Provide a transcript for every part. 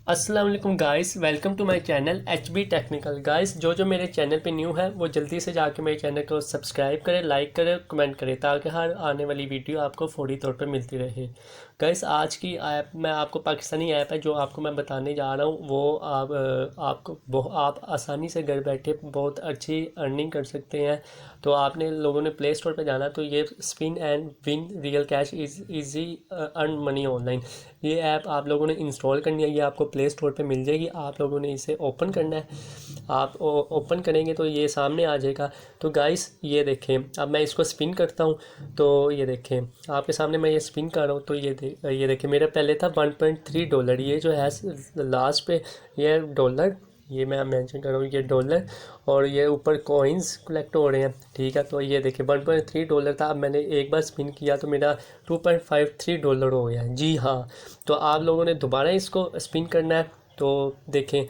अस्सलाम वालेकुम guys, welcome to my channel hbtechnical। Guys, जो मेरे चैनल पे न्यू है वो जल्दी से जाके मेरे चैनल को सब्सक्राइब करें, लाइक करें, कमेंट करें ताकि हर आने वाली वीडियो आपको फौरी तौर पे मिलती रहे। गाइस, आज की ऐप मैं आपको पाकिस्तानी ऐप है जो आपको मैं बताने जा रहा हूँ वो आप आसानी से घर बैठे बहुत अच्छी अर्निंग कर सकते हैं। तो आपने लोगों ने प्ले स्टोर पर जाना, तो ये spin and win real cash is easy earn money online, ये ऐप आप लोगों ने इंस्टॉल करनी है। ये आपको प्ले स्टोर पे मिल जाएगी, आप लोगों ने इसे ओपन करना है। आप ओपन करेंगे तो ये सामने आ जाएगा। तो गाइस ये देखें, अब मैं इसको स्पिन करता हूँ तो ये देखें आपके सामने मैं ये स्पिन कर रहा हूँ। तो ये देखें मेरा पहले था $1.3, ये जो है लास्ट पे ये डॉलर, ये मैं मेंशन कर रहा हूँ ये डॉलर, और ये ऊपर कॉइन्स कलेक्ट हो रहे हैं। ठीक है, तो ये देखिए $1.3 था। अब मैंने एक बार स्पिन किया तो मेरा $2.53 हो गया। जी हाँ, तो आप लोगों ने दोबारा इसको स्पिन करना है। तो देखें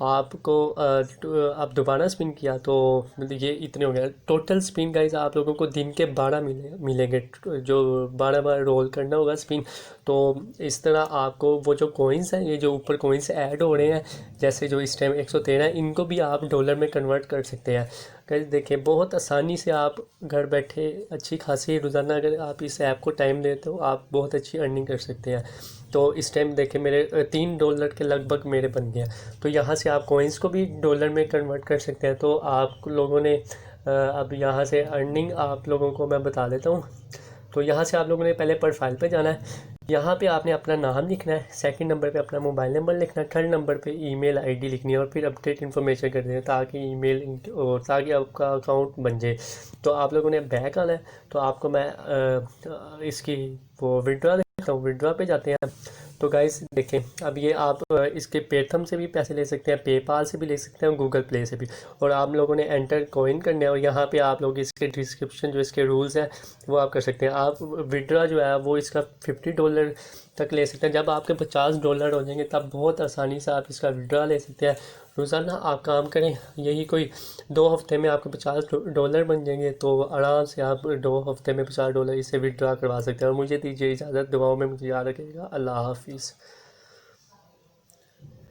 आपको आप दोबारा स्पिन किया तो मतलब ये इतने हो गया। टोटल स्पिन गाइस आप लोगों को दिन के 12 मिलेंगे, जो 12 बार रोल करना होगा स्पिन। तो इस तरह आपको वो जो कॉइन्स हैं, ये जो ऊपर कॉइन्स ऐड हो रहे हैं, जैसे जो इस टाइम 113 है, इनको भी आप डॉलर में कन्वर्ट कर सकते हैं। गाइस देखिए बहुत आसानी से आप घर बैठे अच्छी खासी रोज़ाना अगर आप इस ऐप को टाइम देते हो आप बहुत अच्छी अर्निंग कर सकते हैं। तो इस टाइम देखें मेरे $3 के लगभग मेरे बन गया। तो यहाँ से आप कॉइन्स को भी डॉलर में कन्वर्ट कर सकते हैं। तो आप लोगों ने अब यहाँ से अर्निंग आप लोगों को मैं बता देता हूँ। तो यहाँ से आप लोगों ने पहले प्रोफाइल पे जाना है। यहाँ पे आपने अपना नाम लिखना है, सेकंड नंबर पे अपना मोबाइल नंबर लिखना है, थर्ड नंबर पे ईमेल आईडी लिखनी है और फिर अपडेट इन्फॉर्मेशन कर देना ताकि ईमेल और ताकि आपका अकाउंट बन जाए। तो आप लोगों ने बैक आना है। तो आपको मैं इसकी वो विड्रॉ देखता हूँ, विड्रॉ पे जाते हैं। तो गाइस देखें अब ये आप इसके पेथम से भी पैसे ले सकते हैं, पेपाल से भी ले सकते हैं, गूगल प्ले से भी। और आप लोगों ने एंटर कॉइन करना है और यहाँ पे आप लोग इसके डिस्क्रिप्शन जो इसके रूल्स हैं वो आप कर सकते हैं। आप विड्रॉ जो है वो इसका $50 तक ले सकते हैं। जब आपके $50 हो जाएंगे तब बहुत आसानी से आप इसका विड्रॉ ले सकते हैं। रोज़ाना आप काम करें, यही कोई 2 हफ्ते में आपके $50 बन जाएंगे। तो आराम से आप 2 हफ्ते में $50 इसे विड्रॉ करवा सकते हैं। और मुझे दीजिए इजाज़त, दुआओं में मुझे याद रखिएगा। अल्लाह हाफिज़।